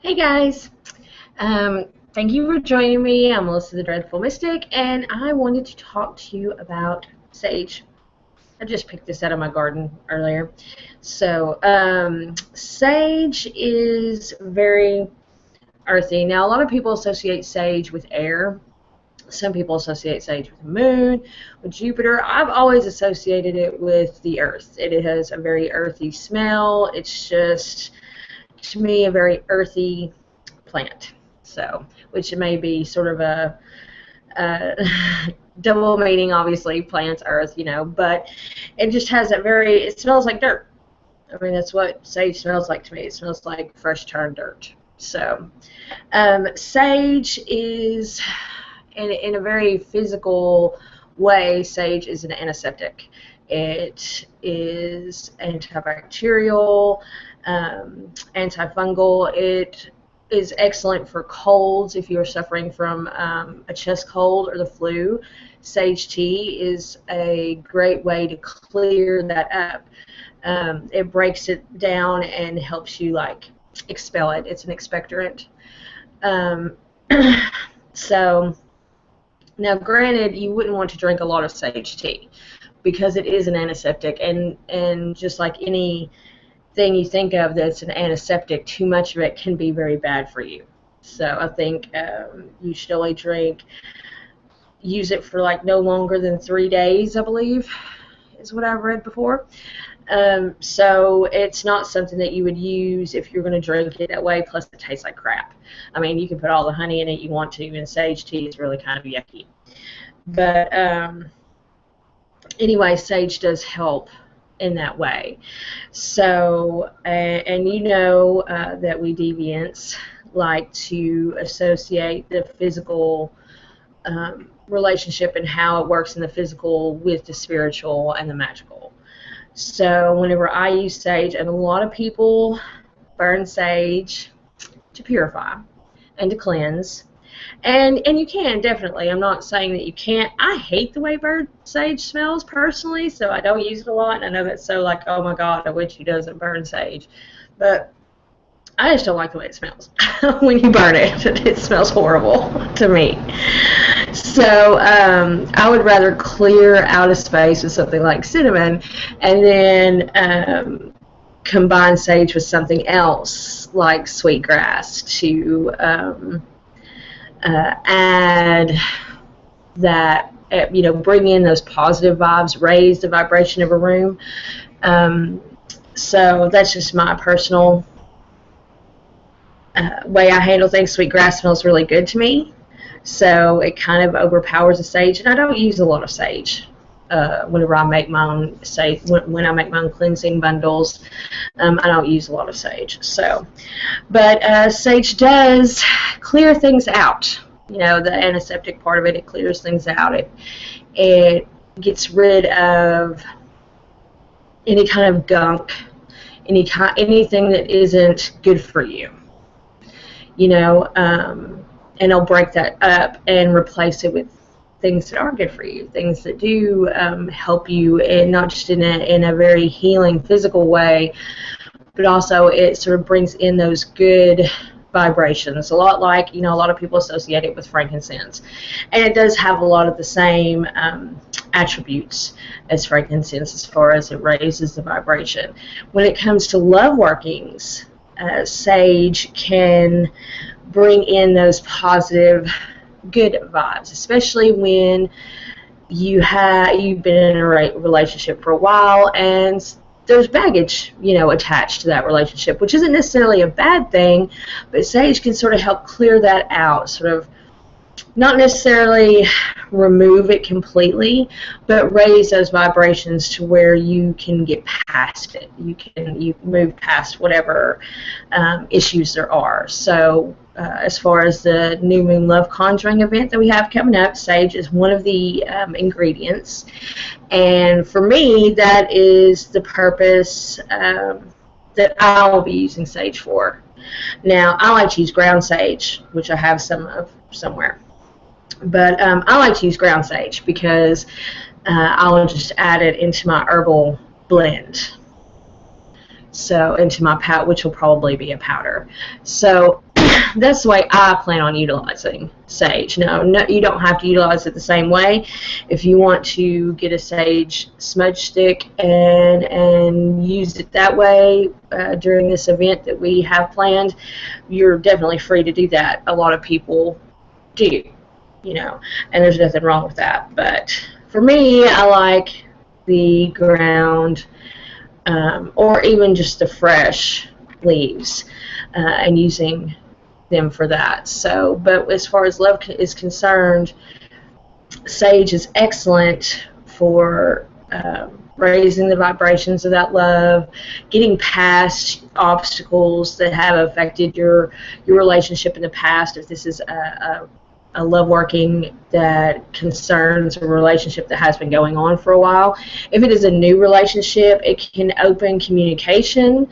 Hey guys, thank you for joining me. I'm Melissa the Dreadful Mystic, and I wanted to talk to you about sage. I just picked this out of my garden earlier. So, sage is very earthy. Now, a lot of people associate sage with air. Some people associate sage with the moon, with Jupiter. I've always associated it with the earth. It has a very earthy smell. It's just, to me, a very earthy plant. So, which may be sort of a double meaning, obviously, plants, earth, but it just has a it smells like dirt. I mean, that's what sage smells like to me. It smells like fresh turned dirt. So, sage is, in a very physical way, sage is an antiseptic. It is antibacterial, antifungal. It is excellent for colds if you're suffering from a chest cold or the flu. Sage tea is a great way to clear that up. It breaks it down and helps you expel it. It's an expectorant. So now, granted, you wouldn't want to drink a lot of sage tea because it is an antiseptic, and just like any thing you think of that's an antiseptic, too much of it can be very bad for you. So I think you should only use it for no longer than 3 days, I believe, is what I've read before. So it's not something that you would use if you're going to drink it that way, plus it tastes like crap. I mean, you can put all the honey in it you want to, and sage tea is really kind of yucky. But anyway, sage does help in that way. So, and that we deviants like to associate the physical relationship and how it works in the physical with the spiritual and the magical. So whenever I use sage, and a lot of people burn sage to purify and to cleanse, and you can, definitely. I'm not saying that you can't. I hate the way burnt sage smells personally, so I don't use it a lot. And I know that's so oh my God, a witch who doesn't burn sage. But I just don't like the way it smells. When you burn it, it smells horrible to me. So I would rather clear out a space with something like cinnamon, and then combine sage with something else like sweetgrass to add that, bring in those positive vibes, raise the vibration of a room. So that's just my personal way I handle things. Sweetgrass smells really good to me, so it kind of overpowers the sage, and I don't use a lot of sage. Whenever I make my own sage, when I make my own cleansing bundles, I don't use a lot of sage. So, but sage does clear things out. The antiseptic part of it, it clears things out. It gets rid of any kind of gunk, anything that isn't good for you. And it'll break that up and replace it with things that are good for you, things that do help you, and not just in a very healing physical way, but also it sort of brings in those good vibrations. A lot like, a lot of people associate it with frankincense, and it does have a lot of the same attributes as frankincense as far as it raises the vibration. When it comes to love workings, sage can bring in those positive, good vibes, especially when you've been in a relationship for a while and there's baggage, attached to that relationship, which isn't necessarily a bad thing, but sage can sort of help clear that out, sort of not necessarily remove it completely, but raise those vibrations to where you can get past it. You move past whatever issues there are. So as far as the New Moon Love Conjuring event that we have coming up, sage is one of the ingredients. And for me, that is the purpose that I will be using sage for. Now, I like to use ground sage, which I have some of somewhere. But I like to use ground sage because I'll just add it into my herbal blend. So into my powder, which will probably be a powder. So that's the way I plan on utilizing sage. No, you don't have to utilize it the same way. If you want to get a sage smudge stick and use it that way during this event that we have planned, you're definitely free to do that. A lot of people do, and there's nothing wrong with that. But for me, I like the ground or even just the fresh leaves and using them for that. So, but as far as love is concerned, sage is excellent for raising the vibrations of that love, getting past obstacles that have affected your relationship in the past. If this is a love working that concerns a relationship that has been going on for a while. If it is a new relationship, it can open communication.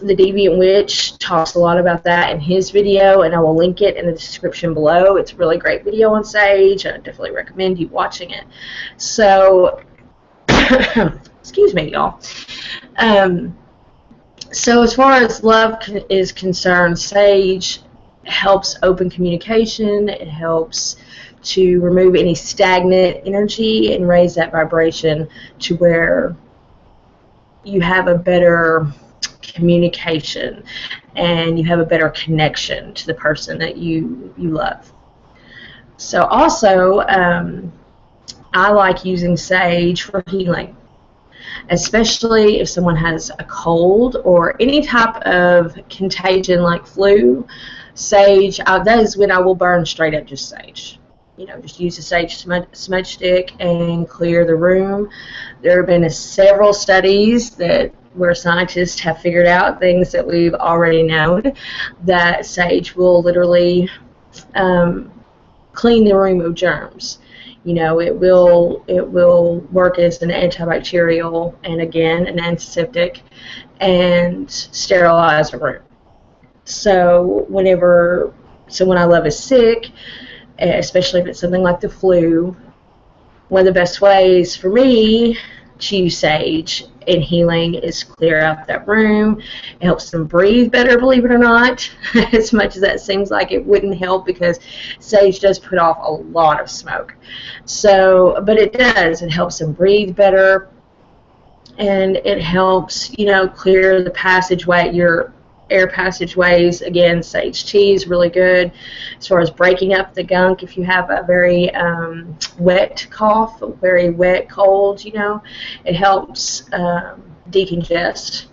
The Deviant Witch talks a lot about that in his video, and I will link it in the description below. It's a really great video on sage. I definitely recommend you watching it. So, excuse me, y'all. So as far as love is concerned, sage helps open communication. It helps to remove any stagnant energy and raise that vibration to where you have a better communication and you have a better connection to the person that you love. So also, I like using sage for healing, especially if someone has a cold or any type of contagion like flu. Sage, that is when I will burn straight up just sage. Just use a sage smudge stick and clear the room. There have been several studies where scientists have figured out things that we've already known, that sage will literally clean the room of germs. It will work as an antibacterial and again an antiseptic and sterilize a room. So when I love is sick, especially if it's something like the flu, one of the best ways for me to use sage in healing is clear out that room. It helps them breathe better, believe it or not, as much as that seems like it wouldn't help, because sage does put off a lot of smoke. So, but it does. It helps them breathe better, and it helps, clear the passageway, your air passageways. Again, sage tea is really good as far as breaking up the gunk. If you have a very wet cough, a very wet cold, it helps decongest.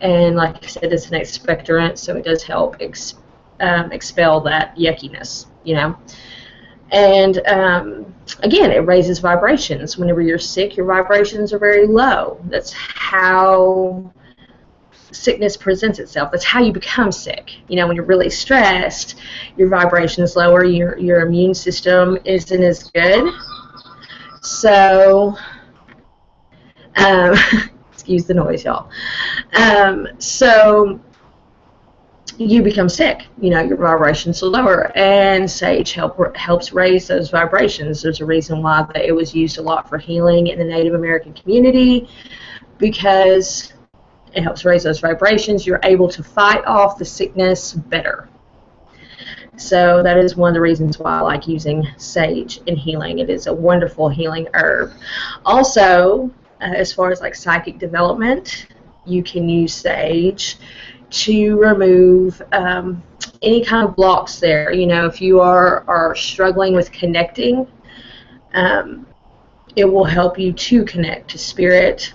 And like I said, it's an expectorant, so it does help expel that yuckiness, And again, it raises vibrations. Whenever you're sick, your vibrations are very low. That's how sickness presents itself. That's how you become sick. When you're really stressed, your vibration is lower, your immune system isn't as good. So, excuse the noise, y'all. So you become sick. Your vibrations are lower, and sage helps raise those vibrations. There's a reason why it was used a lot for healing in the Native American community, because it helps raise those vibrations. You're able to fight off the sickness better. So that is one of the reasons why I like using sage in healing. It is a wonderful healing herb. Also, as far as like psychic development, you can use sage to remove any kind of blocks there. If you are struggling with connecting, it will help you to connect to spirit,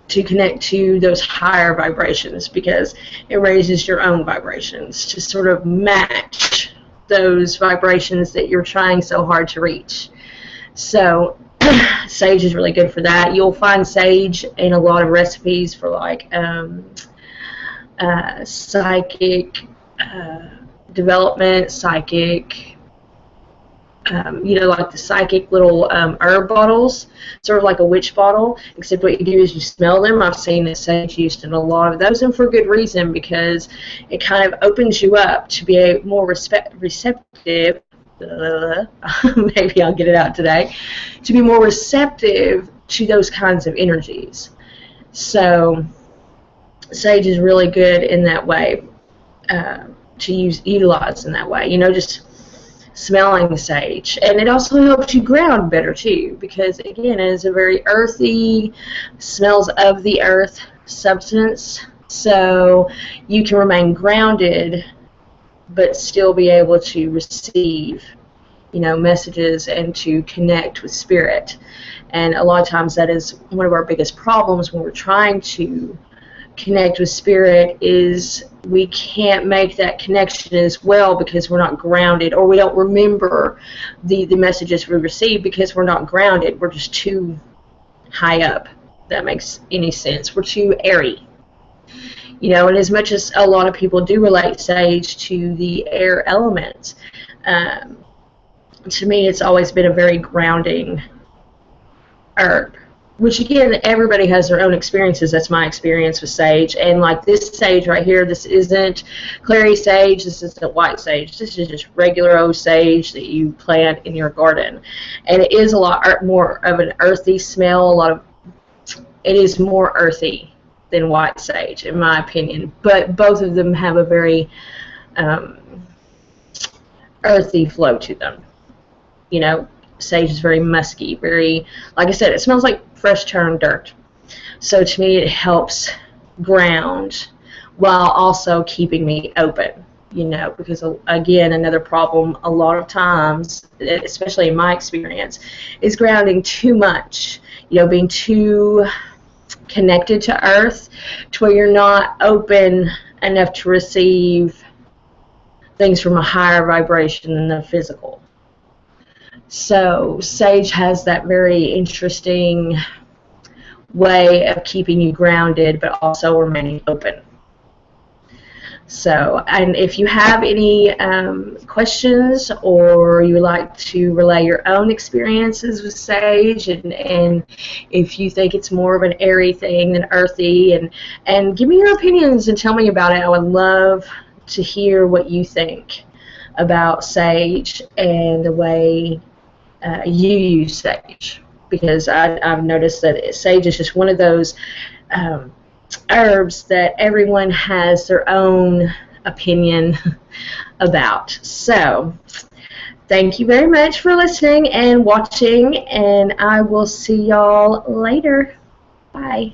to connect to those higher vibrations, because it raises your own vibrations to sort of match those vibrations that you're trying so hard to reach. So sage is really good for that. You'll find sage in a lot of recipes for like psychic development, psychic like the psychic little herb bottles, sort of like a witch bottle, except what you do is you smell them. I've seen that sage used in a lot of those, and for good reason, because it kind of opens you up to be a more receptive, maybe I'll get it out today, to be more receptive to those kinds of energies. So sage is really good in that way. to utilize in that way. You know, just smelling the sage. And it also helps you ground better too, because again, it is a very earthy, smells of the earth substance, so you can remain grounded but still be able to receive, you know, messages and to connect with spirit. And a lot of times that is one of our biggest problems when we're trying to connect with spirit, is we can't make that connection as well because we're not grounded, or we don't remember the messages we receive because we're not grounded. We're just too high up. If that makes any sense. We're too airy. You know, and as much as a lot of people do relate sage to the air element, to me it's always been a very grounding herb. Which again, everybody has their own experiences. That's my experience with sage. And like this sage right here, this isn't clary sage, this isn't white sage. This is just regular old sage that you plant in your garden. And it is a lot more of an earthy smell. It is more earthy than white sage, in my opinion. But both of them have a very earthy flow to them. You know, sage is very musky, very, like I said, it smells like fresh turned dirt. So to me, it helps ground while also keeping me open, you know, because again, another problem a lot of times, especially in my experience, is grounding too much, you know, being too connected to earth to where you're not open enough to receive things from a higher vibration than the physical. So sage has that very interesting way of keeping you grounded but also remaining open. So, and if you have any questions, or you would like to relay your own experiences with sage, and if you think it's more of an airy thing than earthy, and give me your opinions and tell me about it. I would love to hear what you think about sage and the way you use sage, because I've noticed that sage is just one of those herbs that everyone has their own opinion about. So thank you very much for listening and watching, and I will see y'all later. Bye.